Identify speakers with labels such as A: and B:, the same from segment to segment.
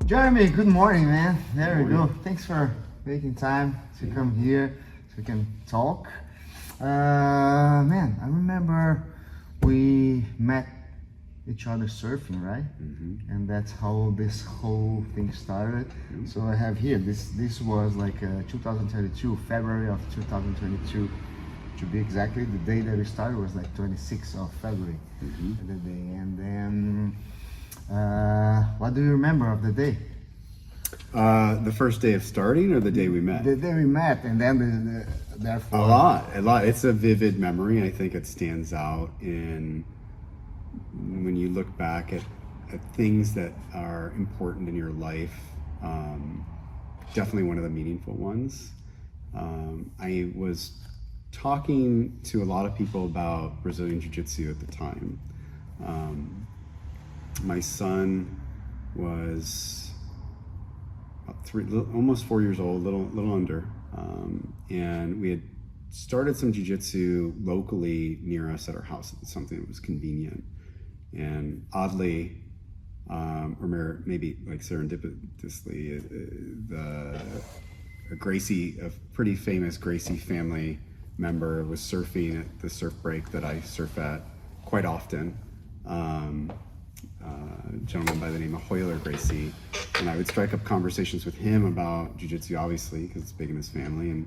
A: Jeremy, good morning, man. There we go. Thanks for making time to come here so we can talk. Man, I remember we met each other surfing, right? And that's how this whole thing started. So I have here, this was like 2022, February of 2022. To be exactly, the day that we started was like 26th of February, the day. And then, what do you remember of the day?
B: The first day of starting or the day we met?
A: The day we met, and then therefore...
B: A lot. It's a vivid memory. I think it stands out in when you look back at things that are important in your life. Definitely one of the meaningful ones. I was talking to a lot of people about Brazilian Jiu-Jitsu at the time. My son was about almost 4 years old, little under, and we had started some Jiu-Jitsu locally near us at our house. It's something that was convenient, and oddly, or maybe like serendipitously, a pretty famous Gracie family member was surfing at the surf break that I surf at quite often. A gentleman by the name of Hoyler Gracie, and I would strike up conversations with him about Jiu-Jitsu, obviously, because it's big in his family. And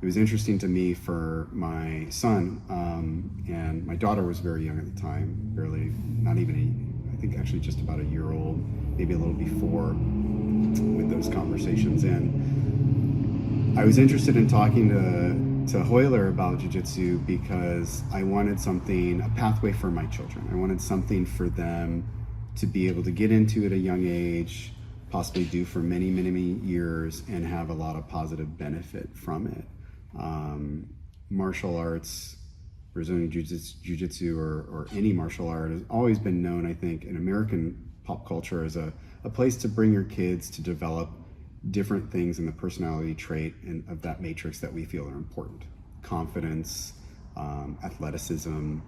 B: it was interesting to me for my son, and my daughter was very young at the time, barely, not even I think actually just about a year old, maybe a little before, with those conversations. And I was interested in talking to Hoyler about Jiu-Jitsu because I wanted a pathway for my children. I wanted something for them to be able to get into at a young age, possibly do for many, many, many years, and have a lot of positive benefit from it. Martial arts, Brazilian Jiu-Jitsu, or any martial art has always been known, I think, in American pop culture as a place to bring your kids to develop different things in the personality trait and of that matrix that we feel are important. Confidence, athleticism,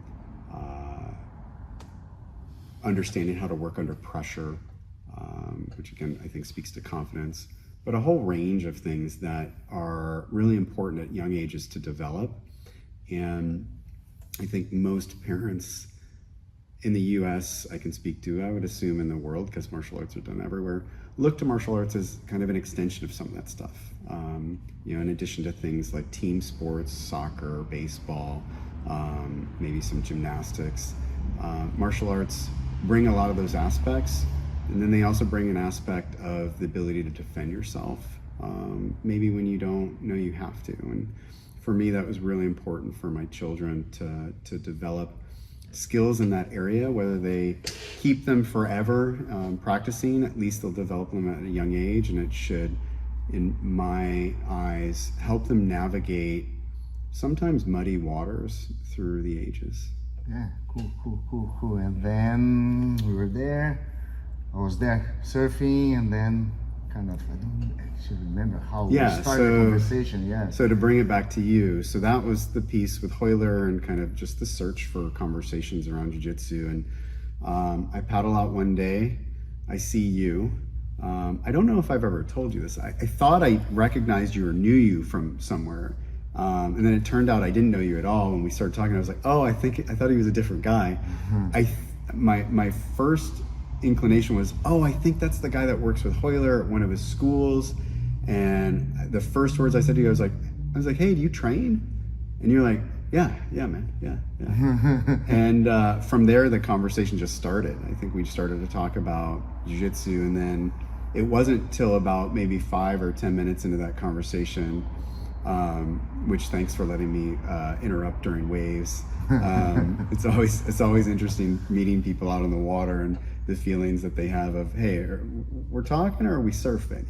B: understanding how to work under pressure, which again, I think speaks to confidence, but a whole range of things that are really important at young ages to develop. And I think most parents in the US, I can speak to, I would assume in the world, because martial arts are done everywhere, look to martial arts as kind of an extension of some of that stuff. In addition to things like team sports, soccer, baseball, maybe some gymnastics. Martial arts bring a lot of those aspects, and then they also bring an aspect of the ability to defend yourself, maybe when you don't know you have to. And for me, that was really important for my children to develop skills in that area. Whether they keep them forever practicing, at least they'll develop them at a young age, and it should, in my eyes, help them navigate sometimes muddy waters through the ages.
A: Yeah, cool. And then we were there. I was there surfing, and then I don't actually remember how we started the conversation.
B: So to bring it back to you, so that was the piece with Hoyler and kind of just the search for conversations around Jiu-Jitsu. And I paddle out one day, I see you. I don't know if I've ever told you this. I thought I recognized you or knew you from somewhere. And then it turned out I didn't know you at all. When we started talking, I was like, oh, I thought he was a different guy. My first inclination was, oh, I think that's the guy that works with Hoyler at one of his schools. And the first words I said to you, I was like, hey, do you train? And you're like, yeah, man, yeah. And from there, the conversation just started. I think we started to talk about Jiu-Jitsu, and then it wasn't till about maybe 5 or 10 minutes into that conversation, which thanks for letting me interrupt during waves. It's always interesting meeting people out on the water and the feelings that they have of, hey, we're talking or are we surfing,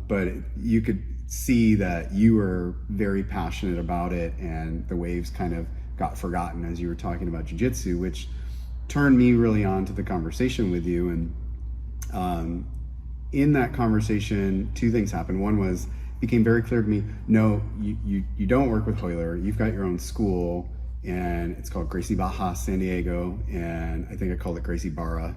B: but you could see that you were very passionate about it, and the waves kind of got forgotten as you were talking about Jiu-Jitsu, which turned me really on to the conversation with you. And in that conversation, two things happened. One was, became very clear to me, no, you don't work with Hoyler, you've got your own school, and it's called Gracie Baja San Diego, and I think I called it Gracie Barra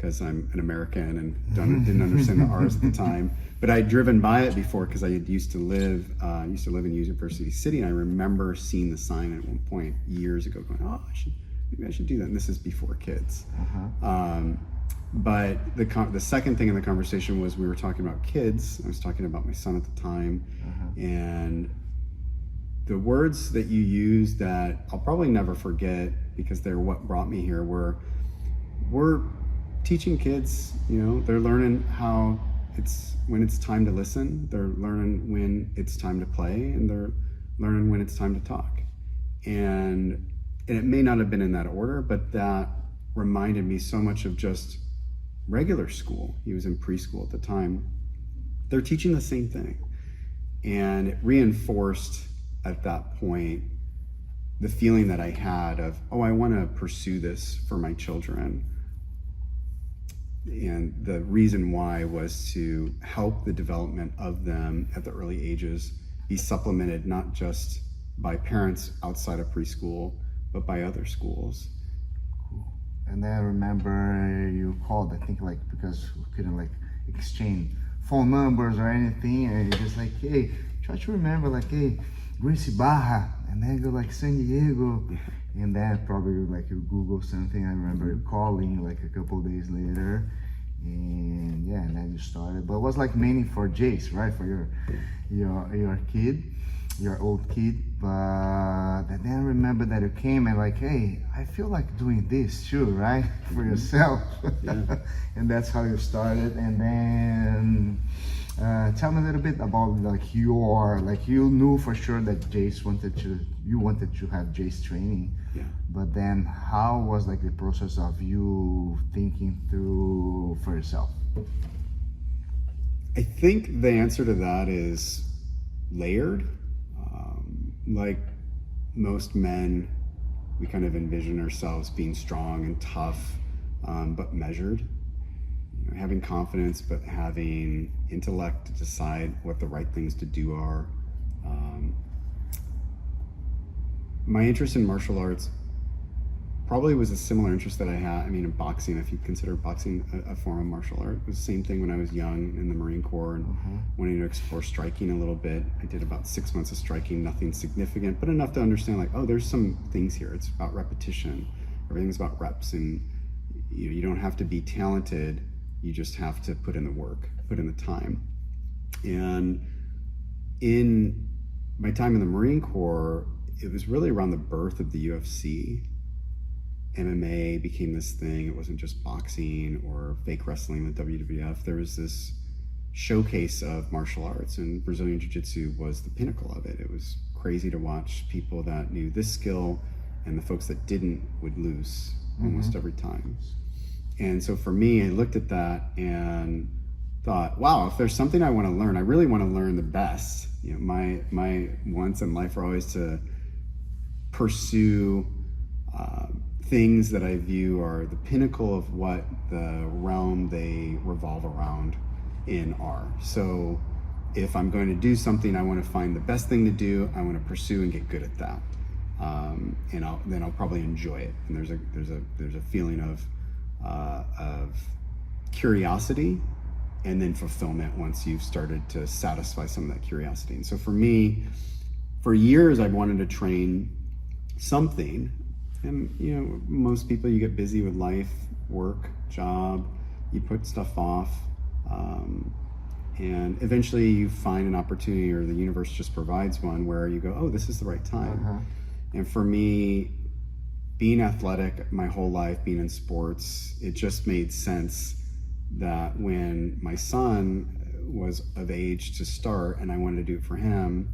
B: because I'm an American and didn't understand the R's at the time. But I'd driven by it before because I used to live in University City, and I remember seeing the sign at one point years ago, going, "Oh, maybe I should do that." And this is before kids. But the second thing in the conversation was we were talking about kids. I was talking about my son at the time, and the words that you used that I'll probably never forget because they're what brought me here were, we're teaching kids, they're learning how when it's time to listen, they're learning when it's time to play, and they're learning when it's time to talk. And it may not have been in that order, but that reminded me so much of just regular school. He was in preschool at the time. They're teaching the same thing. And it reinforced at that point the feeling that I had of, I want to pursue this for my children. And the reason why was to help the development of them at the early ages be supplemented not just by parents outside of preschool, but by other schools.
A: Cool. And then I remember you called, I think because we couldn't exchange phone numbers or anything, and you're just hey, try to remember hey, Gracie Barra, and then go San Diego, and then probably you Google something. I remember you calling a couple of days later, and and then you started. But it was mainly for Jace, right? For your kid, your old kid. But then I remember that you came and hey, I feel like doing this too, right? For yourself.
B: Yeah.
A: And that's how you started. And then tell me a little bit about you knew for sure that Jace wanted to have Jace training.
B: Yeah.
A: But then how was the process of you thinking through for yourself?
B: I think the answer to that is layered. Like most men, we kind of envision ourselves being strong and tough, but measured. Having confidence, but having intellect to decide what the right things to do are. My interest in martial arts probably was a similar interest that I had. In boxing, if you consider boxing a form of martial art, it was the same thing when I was young in the Marine Corps and wanting to explore striking a little bit. I did about 6 months of striking, nothing significant, but enough to understand there's some things here. It's about repetition. Everything's about reps, and you don't have to be talented. You just have to put in the work, put in the time. And in my time in the Marine Corps, it was really around the birth of the UFC. MMA became this thing. It wasn't just boxing or fake wrestling, the WWF. There was this showcase of martial arts, and Brazilian Jiu-Jitsu was the pinnacle of it. It was crazy to watch people that knew this skill, and the folks that didn't would lose almost every time. And so for me, I looked at that and thought, wow, if there's something I want to learn, I really want to learn the best. My wants in life are always to pursue things that I view are the pinnacle of what the realm they revolve around in are. So if I'm going to do something, I want to find the best thing to do. I want to pursue and get good at that, and I'll probably enjoy it. And there's a feeling of curiosity and then fulfillment once you've started to satisfy some of that curiosity. And so for me, for years, I wanted to train something. And most people, you get busy with life, work, job, you put stuff off, and eventually you find an opportunity, or the universe just provides one where you go, oh, this is the right time. And for me, being athletic my whole life, being in sports, it just made sense that when my son was of age to start and I wanted to do it for him,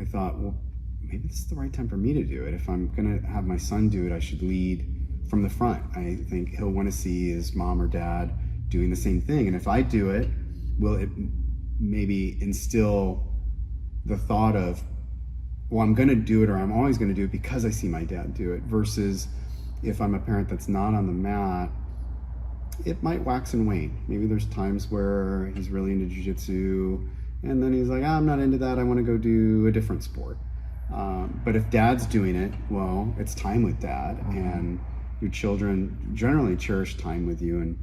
B: I thought, well, maybe this is the right time for me to do it. If I'm gonna have my son do it, I should lead from the front. I think he'll want to see his mom or dad doing the same thing. And if I do it, will it maybe instill the thought of, well, I'm gonna do it, or I'm always gonna do it because I see my dad do it, versus if I'm a parent that's not on the mat, it might wax and wane. Maybe there's times where he's really into jiu-jitsu, and then he's like, I'm not into that, I wanna go do a different sport. But if dad's doing it, well, it's time with dad, and your children generally cherish time with you. And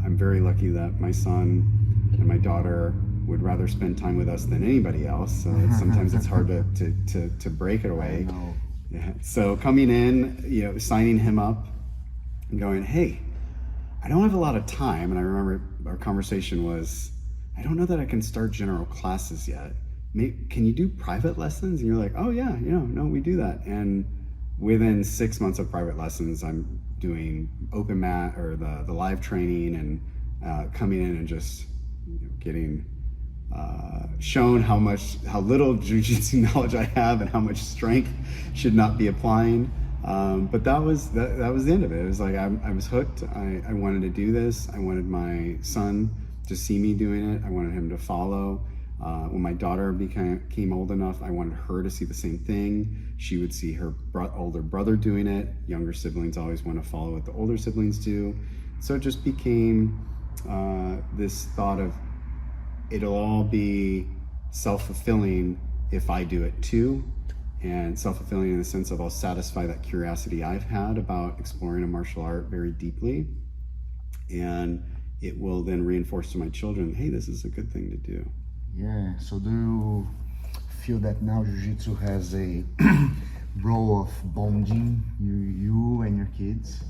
B: I'm very lucky that my son and my daughter would rather spend time with us than anybody else. So sometimes it's hard to break it away.
A: I know.
B: Yeah. So coming in, signing him up and going, hey, I don't have a lot of time. And I remember our conversation was, I don't know that I can start general classes yet. Can you do private lessons? And you're like, oh yeah, no, we do that. And within 6 months of private lessons, I'm doing open mat or the live training and coming in and just getting shown how little jiu-jitsu knowledge I have and how much strength should not be applying. But that was the end of it. It was like I was hooked. I wanted to do this. I wanted my son to see me doing it. I wanted him to follow. When my daughter became old enough, I wanted her to see the same thing. She would see her older brother doing it. Younger siblings always want to follow what the older siblings do. So it just became this thought of it'll all be self-fulfilling if I do it too. And self-fulfilling in the sense of I'll satisfy that curiosity I've had about exploring a martial art very deeply. And it will then reinforce to my children, hey, this is a good thing to do.
A: Yeah, so do you feel that now Jiu-Jitsu has a role of bonding you and your kids?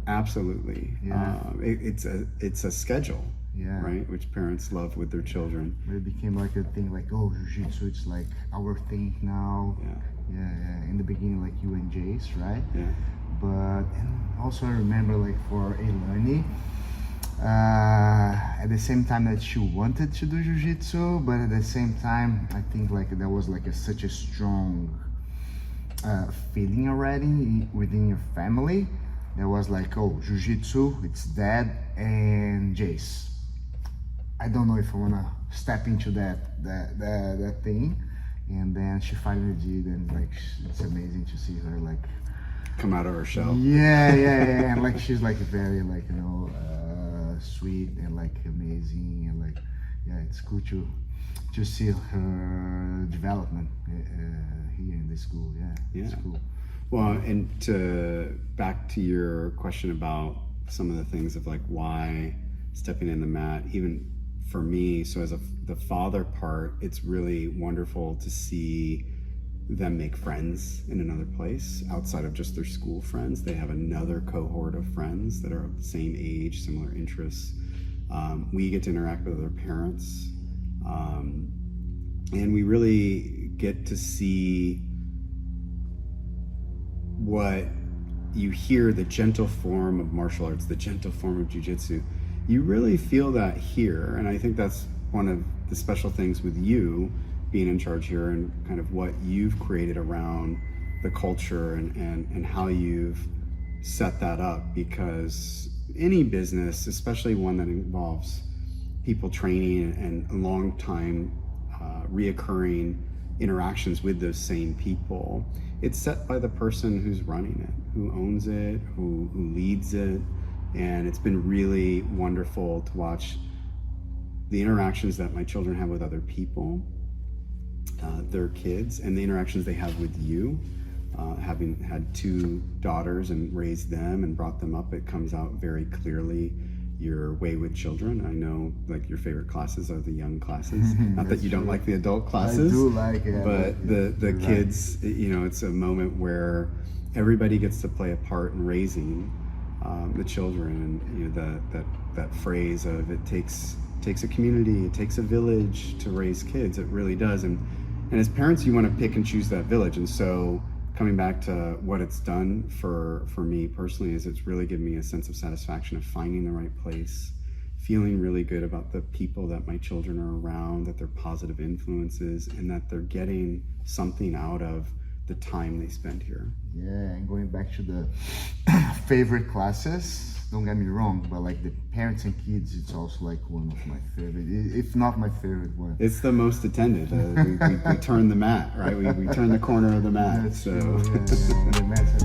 B: Absolutely.
A: Yeah.
B: It's a schedule,
A: yeah,
B: right? Which parents love with their children.
A: It became like a thing, like, oh, Jiu-Jitsu, it's like our thing now. Yeah. In the beginning, like you and Jace, right?
B: Yeah.
A: But and also I remember, like, for Elani, at the same time that she wanted to do Jiu-Jitsu, but at the same time, I think like there was like such a strong feeling already within your family. There was like, oh, Jiu-Jitsu, it's Dad and Jace. I don't know if I wanna step into that thing. And then she finally did, and like it's amazing to see her like
B: come out of her shell.
A: Yeah, and like she's like very like sweet and like amazing, and like it's cool to see her development here in the school. Yeah, it's cool.
B: Well, and back to your question about some of the things of like why stepping in the mat, even for me, so as the father part, it's really wonderful to see them make friends in another place outside of just their school friends. They have another cohort of friends that are of the same age, similar interests. We get to interact with their parents, and we really get to see what you hear, the gentle form of martial arts, the gentle form of jiu-jitsu. You really feel that here, and I think that's one of the special things with you being in charge here and kind of what you've created around the culture and how you've set that up, because any business, especially one that involves people training and a long time reoccurring interactions with those same people, it's set by the person who's running it, who owns it, who leads it. And it's been really wonderful to watch the interactions that my children have with other people, their kids, and the interactions they have with you. Having had 2 daughters and raised them and brought them up, it comes out very clearly your way with children. I know like your favorite classes are the young classes. Not that you don't like the adult classes.
A: I do like it.
B: But the kids, it's a moment where everybody gets to play a part in raising the children, and that phrase of it takes a community, it takes a village to raise kids. It really does, and as parents, you want to pick and choose that village. And so, coming back to what it's done for me personally, is it's really given me a sense of satisfaction of finding the right place, feeling really good about the people that my children are around, that they're positive influences, and that they're getting something out of the time they spend here.
A: Yeah, and going back to the favorite classes, don't get me wrong, but like the parents and kids, it's also like one of my favorite, if not my favorite one.
B: It's the most attended. We turn the mat, right? We turn the corner of the mat.
A: That's
B: so.
A: true, yeah. The mats